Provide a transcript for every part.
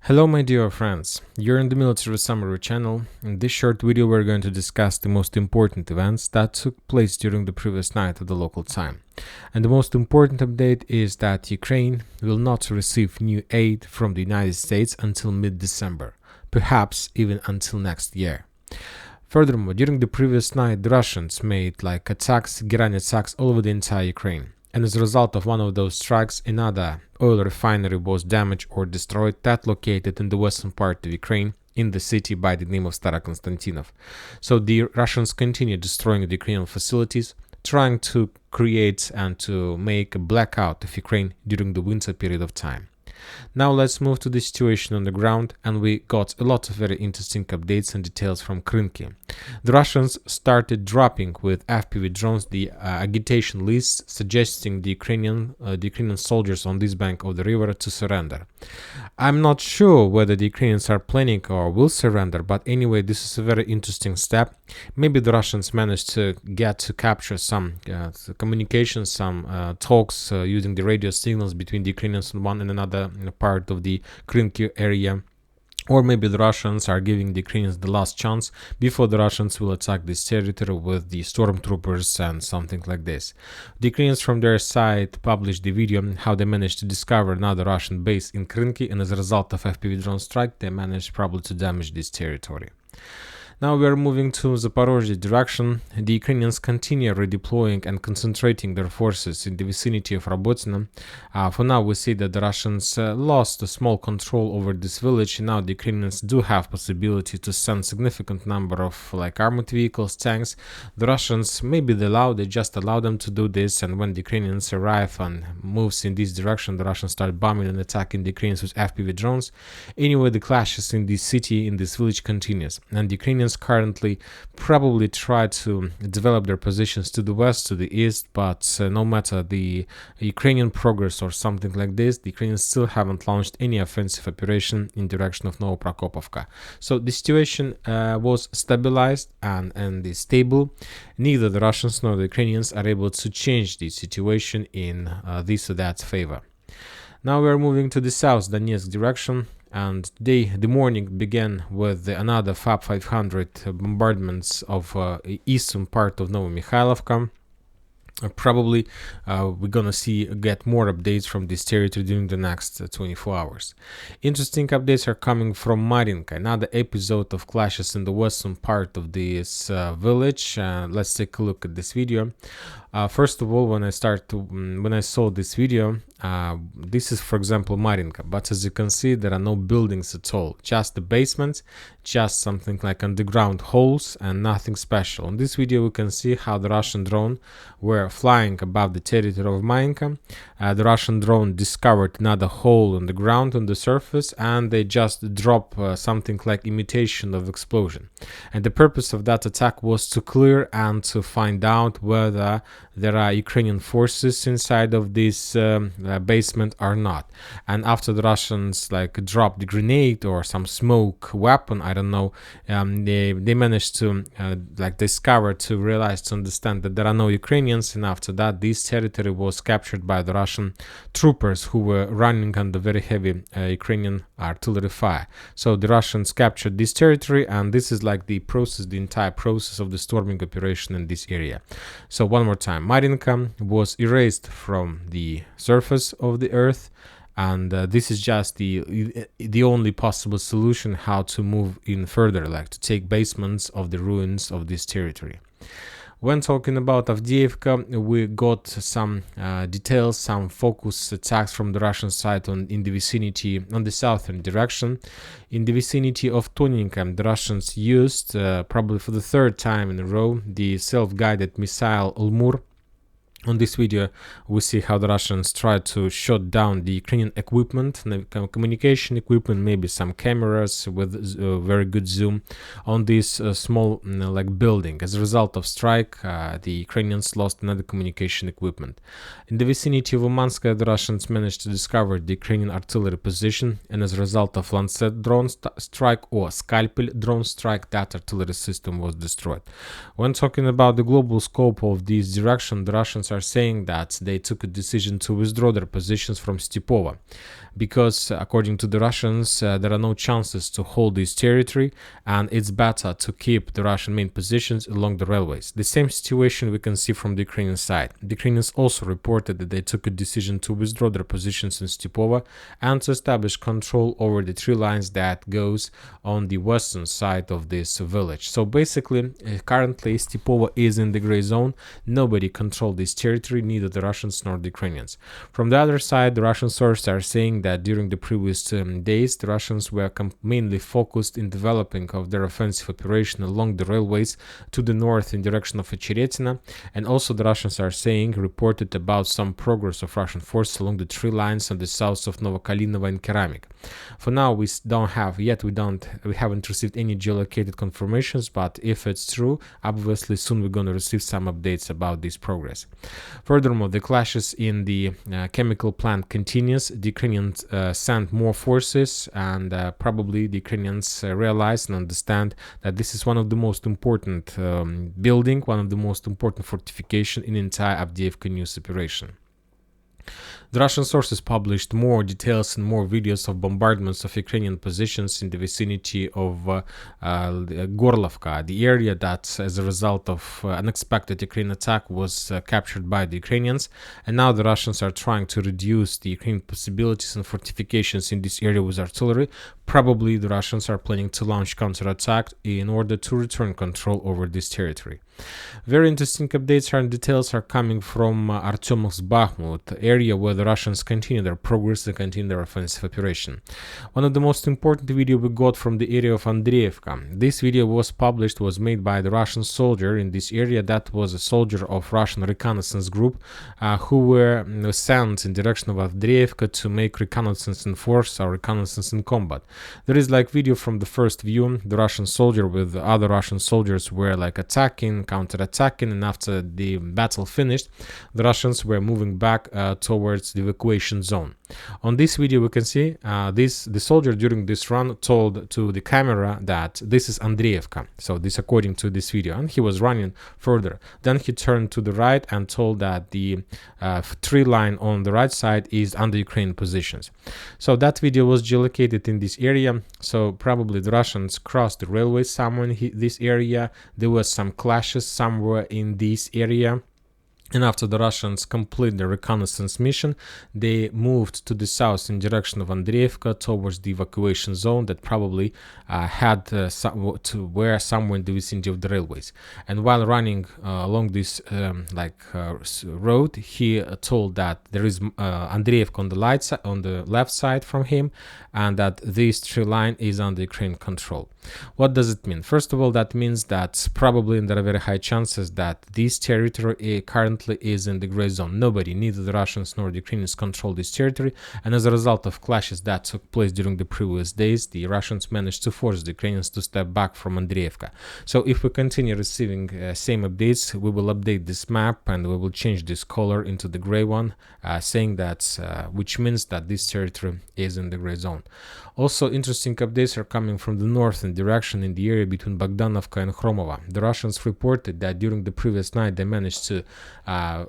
Hello my dear friends, you're in the Military Summary channel. In this short video we're going to discuss the most important events that took place during the previous night of the local time. And the most important update is that Ukraine will not receive new aid from the United States until mid-December, perhaps even until next year. Furthermore, during the previous night the Russians made grenade attacks all over the entire Ukraine. And as a result of one of those strikes, another oil refinery was damaged or destroyed that located in the western part of Ukraine in the city by the name of Starokonstantinov. So the Russians continue destroying the Ukrainian facilities, trying to create and to make a blackout of Ukraine during the winter period of time. Now let's move to the situation on the ground, and we got a lot of very interesting updates and details from Krynky. The Russians started dropping with FPV drones the agitation lists suggesting the Ukrainian soldiers on this bank of the river to surrender. I'm not sure whether the Ukrainians are planning or will surrender, but anyway, this is a very interesting step. Maybe the Russians managed to capture some communication, some talks using the radio signals between the Ukrainians and one and another part of the Krynky area. Or maybe the Russians are giving the Ukrainians the last chance before the Russians will attack this territory with the stormtroopers and something like this. The Ukrainians from their side published the video how they managed to discover another Russian base in Krynky, and as a result of FPV drone strike they managed probably to damage this territory. Now we are moving to Zaporizhzhia direction. The Ukrainians continue redeploying and concentrating their forces in the vicinity of Robotyne. For now we see that the Russians lost a small control over this village, and now the Ukrainians do have possibility to send significant number of armored vehicles, tanks. The Russians, maybe they just allow them to do this, and when the Ukrainians arrive and moves in this direction, the Russians start bombing and attacking the Ukrainians with FPV drones. Anyway, the clashes in this city, in this village continues, and the Ukrainians currently probably try to develop their positions to the west, to the east, but no matter the Ukrainian progress or something like this, the Ukrainians still haven't launched any offensive operation in direction of Novoprokopovka. So the situation was stabilized and is stable. Neither the Russians nor the Ukrainians are able to change the situation in this or that favor. Now we are moving to the south Donetsk direction. And today, the morning began with another FAB 500 bombardments of eastern part of Novomikhailivka. Probably we're gonna get more updates from this territory during the next 24 hours. Interesting updates are coming from Marinka, another episode of clashes in the western part of this village. Let's take a look at this video. First of all, when I saw this video, this is for example Marinka, but as you can see there are no buildings at all, just the basement, just something like underground holes and nothing special. In this video we can see how the Russian drone were flying above the territory of Marinka. The Russian drone discovered another hole on the ground on the surface, and they just drop something like imitation of explosion. And the purpose of that attack was to clear and to find out whether there are Ukrainian forces inside of this basement or not. And after the Russians dropped the grenade or some smoke weapon, I don't know, they managed to realize, to understand that there are no Ukrainians, and after that this territory was captured by the Russian troopers who were running under very heavy Ukrainian artillery fire. So the Russians captured this territory, and this is the entire process of the storming operation in this area. So one more time, Marinka was erased from the surface of the earth, and this is just the only possible solution how to move in further, to take basements of the ruins of this territory. When talking about Avdiivka, we got some details, some focus attacks from the Russian side in the vicinity, on the southern direction. In the vicinity of Toninka, the Russians used, probably for the third time in a row, the self-guided missile Ulmur. On this video, we see how the Russians try to shut down the Ukrainian equipment, communication equipment, maybe some cameras with very good zoom on this small building. As a result of strike, the Ukrainians lost another communication equipment. In the vicinity of Umanska, the Russians managed to discover the Ukrainian artillery position, and as a result of Lancet drone strike or Scalpel drone strike, that artillery system was destroyed. When talking about the global scope of this direction, the Russians are saying that they took a decision to withdraw their positions from Stepova. because according to the Russians, there are no chances to hold this territory, and it's better to keep the Russian main positions along the railways. The same situation we can see from the Ukrainian side. The Ukrainians also reported that they took a decision to withdraw their positions in Stepova and to establish control over the tree lines that goes on the western side of this village. So basically, currently Stepova is in the gray zone. Nobody controls this territory, neither the Russians nor the Ukrainians. From the other side, the Russian sources are saying that during the previous days, the Russians were mainly focused in developing of their offensive operation along the railways to the north in direction of Ocheretina, and also the Russians are saying, reported about some progress of Russian forces along the tree lines on the south of Novokalinova and Keramik. For now, we haven't received any geolocated confirmations, but if it's true, obviously soon we're going to receive some updates about this progress. Furthermore, the clashes in the chemical plant continues. The Ukrainians sent more forces, and probably the Ukrainians realize and understand that this is one of the most important building, one of the most important fortification in entire Avdiivka news operation. The Russian sources published more details and more videos of bombardments of Ukrainian positions in the vicinity of Horlivka, the area that, as a result of unexpected Ukrainian attack, was captured by the Ukrainians. And now the Russians are trying to reduce the Ukrainian possibilities and fortifications in this area with artillery. Probably the Russians are planning to launch counterattack in order to return control over this territory. Very interesting updates and details are coming from Artyomov's Bakhmut area, where the Russians continue their progress and continue their offensive operation. One of the most important video we got from the area of Avdiivka. This video was made by the Russian soldier in this area. That was a soldier of Russian reconnaissance group who were sent in direction of Avdiivka to make reconnaissance in force or reconnaissance in combat. There is video from the first view. The Russian soldier with other Russian soldiers were attacking, counter-attacking, and after the battle finished, the Russians were moving back towards the evacuation zone. On this video we can see the soldier during this run told to the camera that this is Avdiivka. So this according to this video, and he was running further. Then he turned to the right and told that the tree line on the right side is under Ukrainian positions. So that video was geolocated in this area. So probably the Russians crossed the railway somewhere in this area. There was some clashes somewhere in this area. And after the Russians complete their reconnaissance mission, they moved to the south in direction of Avdiivka towards the evacuation zone that probably were somewhere in the vicinity of the railways. And while running along this road, he told that there is Avdiivka on the left side from him, and that this tree line is under Ukrainian control. What does it mean? First of all, that means that probably there are very high chances that this territory currently is in the gray zone. Nobody, neither the Russians nor the Ukrainians, control this territory, and as a result of clashes that took place during the previous days, the Russians managed to force the Ukrainians to step back from Avdiivka. So if we continue receiving same updates, we will update this map and we will change this color into the gray one, saying that which means that this territory is in the gray zone. Also, interesting updates are coming from the northern direction in the area between Bogdanovka and Khromova. The Russians reported that during the previous night they managed to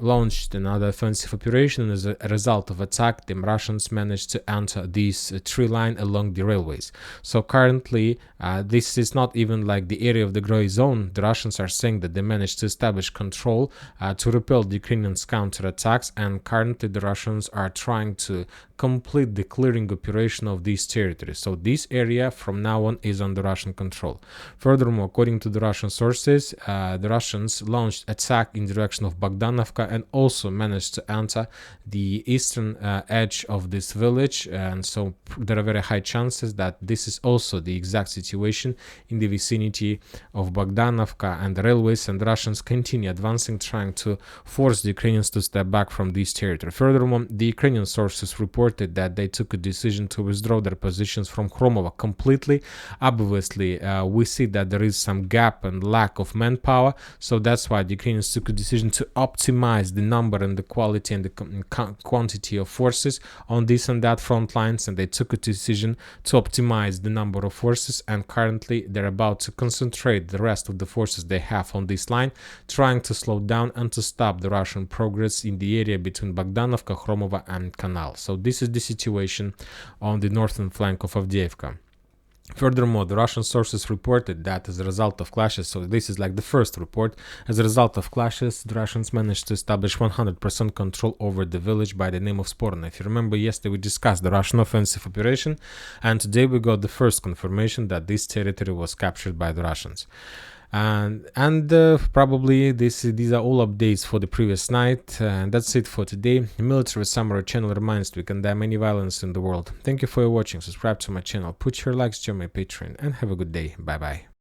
launch another offensive operation, and as a result of attack, the Russians managed to enter this tree line along the railways. So currently, this is not even the area of the gray zone. The Russians are saying that they managed to establish control to repel the Ukrainians' counterattacks, and currently the Russians are trying to complete the clearing operation of this territory. So this area from now on is under Russian control. Furthermore, according to the Russian sources, the Russians launched attack in direction of Bogdanovka and also managed to enter the eastern edge of this village, and so there are very high chances that this is also the exact situation in the vicinity of Bogdanovka and the railways, and the Russians continue advancing, trying to force the Ukrainians to step back from this territory. Furthermore, the Ukrainian sources reported that they took a decision to withdraw their positions from Khromova completely. Obviously, we see that there is some gap and lack of manpower, so that's why the Ukrainians took a decision to optimize the number and the quality and the quantity of forces on this and that front lines, and they took a decision to optimize the number of forces, and currently they're about to concentrate the rest of the forces they have on this line, trying to slow down and to stop the Russian progress in the area between Bogdanovka, Khromova and Canal. So this this is the situation on the northern flank of Avdiivka. Furthermore, the Russian sources reported that as a result of clashes, so this is like the first report, as a result of clashes, the Russians managed to establish 100% control over the village by the name of Sporno. If you remember, yesterday we discussed the Russian offensive operation, and today we got the first confirmation that this territory was captured by the Russians. And probably these are all updates for the previous night, and that's it for today. The Military Summary channel reminds we condemn any violence in the world. Thank you for watching. Subscribe to my channel, put your likes, join my Patreon, and have a good day. Bye bye.